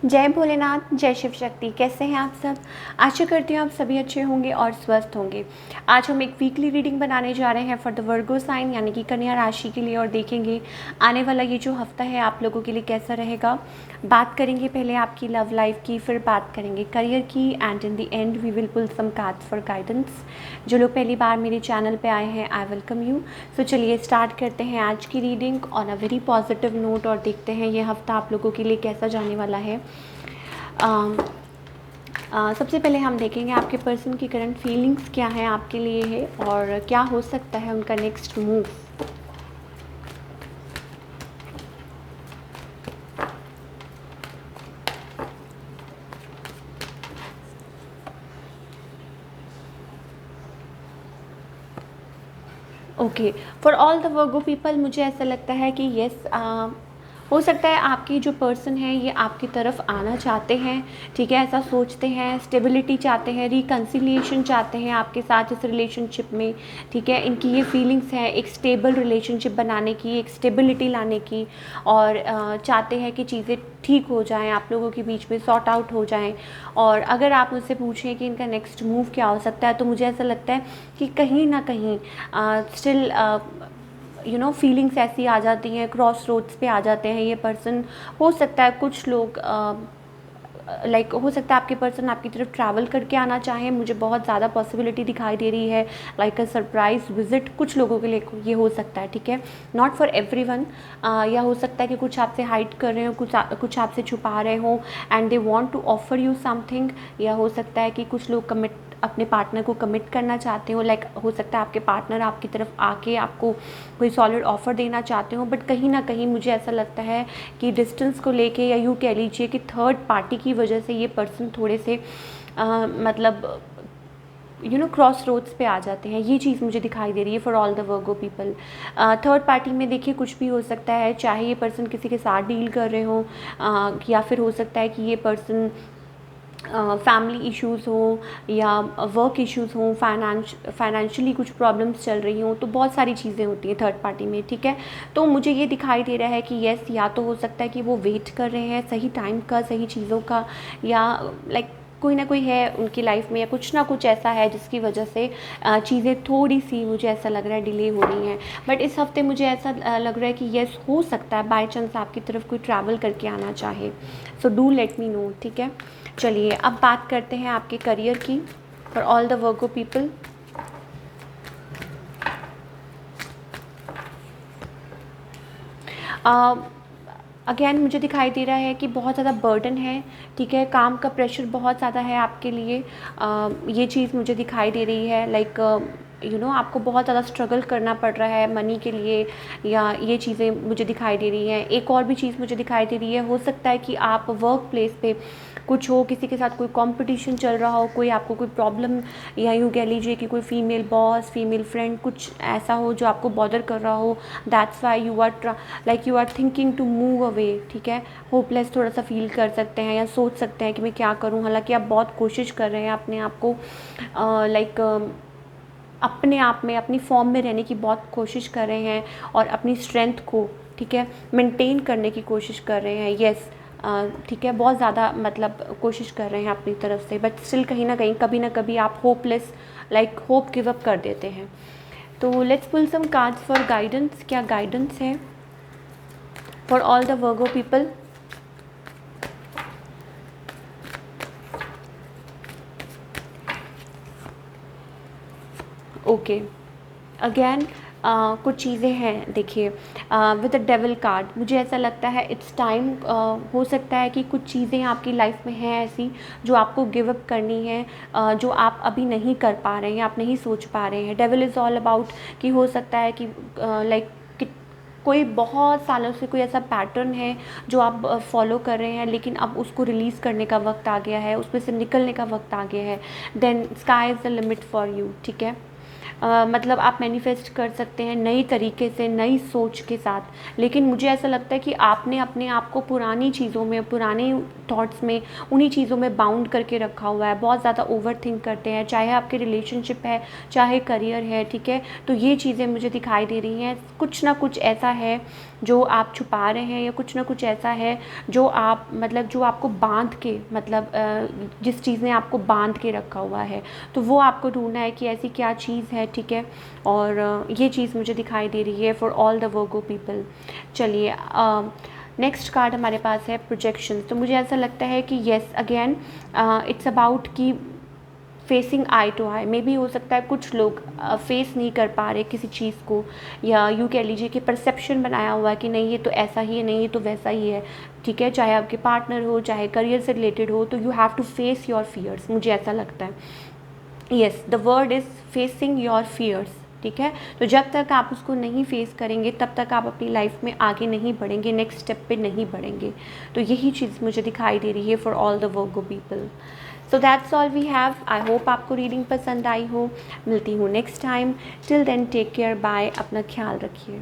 जय भोलेनाथ, जय शिव शक्ति। कैसे हैं आप सब? आशा करती हूँ आप सभी अच्छे होंगे और स्वस्थ होंगे। आज हम एक वीकली रीडिंग बनाने जा रहे हैं फॉर द वर्गो साइन यानी कि कन्या राशि के लिए और देखेंगे आने वाला ये जो हफ्ता है आप लोगों के लिए कैसा रहेगा। बात करेंगे पहले आपकी लव लाइफ की, फिर बात करेंगे करियर की and in the end we will pull some cards for guidance. जो लोग पहली बार मेरे चैनल पे आए हैं आई वेलकम यू। सो चलिए स्टार्ट करते हैं आज की reading on a very positive note और देखते हैं ये हफ्ता आप लोगों के लिए कैसा जाने वाला है। सबसे पहले हम देखेंगे आपके पर्सन की करंट फीलिंग्स क्या है आपके लिए है और क्या हो सकता है उनका next move. Okay, for all the Virgo people मुझे ऐसा लगता है कि येस, हो सकता है आपकी जो पर्सन है ये आपकी तरफ आना चाहते हैं, ठीक है, ऐसा सोचते हैं, स्टेबिलिटी चाहते हैं, रिकन्सिलिएशन चाहते हैं आपके साथ इस रिलेशनशिप में, ठीक है। इनकी ये फीलिंग्स है एक स्टेबल रिलेशनशिप बनाने की, एक स्टेबिलिटी लाने की और चाहते हैं कि चीज़ें ठीक हो जाएं, आप लोगों के बीच में सॉर्ट आउट हो जाएं। और अगर आप मुझसे पूछें कि इनका नेक्स्ट मूव क्या हो सकता है तो मुझे ऐसा लगता है कि कहीं ना कहीं स्टिल फीलिंग्स ऐसी आ जाती हैं, क्रॉस रोड्स पे आ जाते हैं ये पर्सन। हो सकता है कुछ लोग हो सकता है आपके पर्सन आपकी तरफ ट्रैवल करके आना चाहें, मुझे बहुत ज़्यादा पॉसिबिलिटी दिखाई दे रही है, लाइक अ सरप्राइज विजिट कुछ लोगों के लिए ये हो सकता है, ठीक है, नॉट फॉर एवरीवन। या हो सकता है कि कुछ आपसे हाइड कर रहे हो, कुछ आपसे छुपा रहे हो and they want to offer you something. या हो सकता है कि कुछ लोग अपने पार्टनर को कमिट करना चाहते हो, लाइक हो सकता है आपके पार्टनर आपकी तरफ आके आपको कोई सॉलिड ऑफर देना चाहते हो, बट कहीं ना कहीं मुझे ऐसा लगता है कि डिस्टेंस को लेके या यूँ कह लीजिए कि थर्ड पार्टी की वजह से ये पर्सन थोड़े से क्रॉस रोड्स पे आ जाते हैं। ये चीज़ मुझे दिखाई दे रही है for all the Virgo people. Third party में देखिए कुछ भी हो सकता है, चाहे ये पर्सन किसी के साथ डील कर रहे हो या फिर हो सकता है कि ये पर्सन फैमिली इश्यूज़ हो या वर्क इश्यूज़ हों, फाइनेंशियली कुछ प्रॉब्लम्स चल रही हों, तो बहुत सारी चीज़ें होती हैं थर्ड पार्टी में, ठीक है। तो मुझे ये दिखाई दे रहा है कि येस, या तो हो सकता है कि वो वेट कर रहे हैं सही टाइम का, सही चीज़ों का, या कोई ना कोई है उनकी लाइफ में या कुछ ना कुछ ऐसा है जिसकी वजह से चीज़ें थोड़ी सी मुझे ऐसा लग रहा है डिले हो रही हैं। बट इस हफ्ते मुझे ऐसा लग रहा है कि येस, हो सकता है बाय चांस आपकी तरफ कोई ट्रैवल करके आना चाहे। So do let me know, ठीक है। चलिए अब बात करते हैं आपके करियर की for all the Virgo people. Again मुझे दिखाई दे रहा है कि बहुत ज़्यादा बर्डन है, ठीक है, काम का प्रेशर बहुत ज़्यादा है आपके लिए। ये चीज़ मुझे दिखाई दे रही है, लाइक आपको बहुत ज़्यादा स्ट्रगल करना पड़ रहा है मनी के लिए, या ये चीज़ें मुझे दिखाई दे रही हैं। एक और भी चीज़ मुझे दिखाई दे रही है, हो सकता है कि आप वर्क प्लेस पे कुछ हो, किसी के साथ कोई कंपटीशन चल रहा हो, कोई आपको कोई प्रॉब्लम, या यूँ कह लीजिए कि कोई फीमेल बॉस, फीमेल फ्रेंड, कुछ ऐसा हो जो आपको बॉदर कर रहा हो, that's why you are thinking to move away, ठीक है। होपलेस थोड़ा सा फील कर सकते हैं या सोच सकते हैं कि मैं क्या करूं, हालांकि आप बहुत कोशिश कर रहे हैं अपने आप को अपने आप में अपनी फॉर्म में रहने की बहुत कोशिश कर रहे हैं और अपनी स्ट्रेंथ को, ठीक है, मेंटेन करने की कोशिश कर रहे हैं। येस, ठीक है, बहुत ज़्यादा कोशिश कर रहे हैं अपनी तरफ से, बट स्टिल कहीं ना कहीं कभी ना कभी आप होपलेस होप गिव अप कर देते हैं। तो let's pull some cards for guidance. क्या गाइडेंस है for all the Virgo people? Okay, again कुछ चीज़ें हैं, देखिए विद द डेविल कार्ड मुझे ऐसा लगता है इट्स टाइम, हो सकता है कि कुछ चीज़ें आपकी लाइफ में हैं ऐसी जो आपको गिव अप करनी है, जो आप अभी नहीं कर पा रहे हैं, आप नहीं सोच पा रहे हैं। डेविल इज़ ऑल अबाउट कि हो सकता है कि कोई बहुत सालों से कोई ऐसा पैटर्न है जो आप फॉलो कर रहे हैं, लेकिन अब उसको रिलीज़ करने का वक्त आ गया है, उसमें से निकलने का वक्त आ गया है। Then sky is the limit for you, ठीक है। आप मैनिफेस्ट कर सकते हैं नई तरीके से, नई सोच के साथ, लेकिन मुझे ऐसा लगता है कि आपने अपने आप को पुरानी चीज़ों में, पुराने थॉट्स में, उन्हीं चीज़ों में बाउंड करके रखा हुआ है। बहुत ज़्यादा ओवर थिंक करते हैं, चाहे आपके रिलेशनशिप है, चाहे करियर है, ठीक है। तो ये चीज़ें मुझे दिखाई दे रही हैं, कुछ ना कुछ ऐसा है जो आप छुपा रहे हैं, या कुछ ना कुछ ऐसा है जो आप मतलब जो आपको बांध के मतलब जिस चीज़ ने आपको बांध के रखा हुआ है, तो वो आपको ढूंढना है कि ऐसी क्या चीज़ है, ठीक है। और ये चीज़ मुझे दिखाई दे रही है for all the Virgo people. चलिए नेक्स्ट कार्ड हमारे पास है प्रोजेक्शन। तो मुझे ऐसा लगता है कि येस अगेन इट्स अबाउट कि फेसिंग आई टू आई। मे भी हो सकता है कुछ लोग फेस नहीं कर पा रहे किसी चीज़ को, या यूँ कह लीजिए कि परसेप्शन बनाया हुआ है कि नहीं ये तो ऐसा ही है, नहीं ये तो वैसा ही है, ठीक है। चाहे आपके पार्टनर हो, चाहे करियर से रिलेटेड हो, तो you have to face your fears, मुझे ऐसा लगता है। Yes, the word is facing your fears, ठीक है। तो जब तक आप उसको नहीं फेस करेंगे तब तक आप अपनी लाइफ में आगे नहीं बढ़ेंगे, नेक्स्ट स्टेप पे नहीं बढ़ेंगे। तो यही चीज़ मुझे दिखाई दे रही है for all the Virgo people. So that's all we have. I hope आपको रीडिंग पसंद आई हो। मिलती हूँ next time. Till then take care, bye, अपना ख्याल रखिए।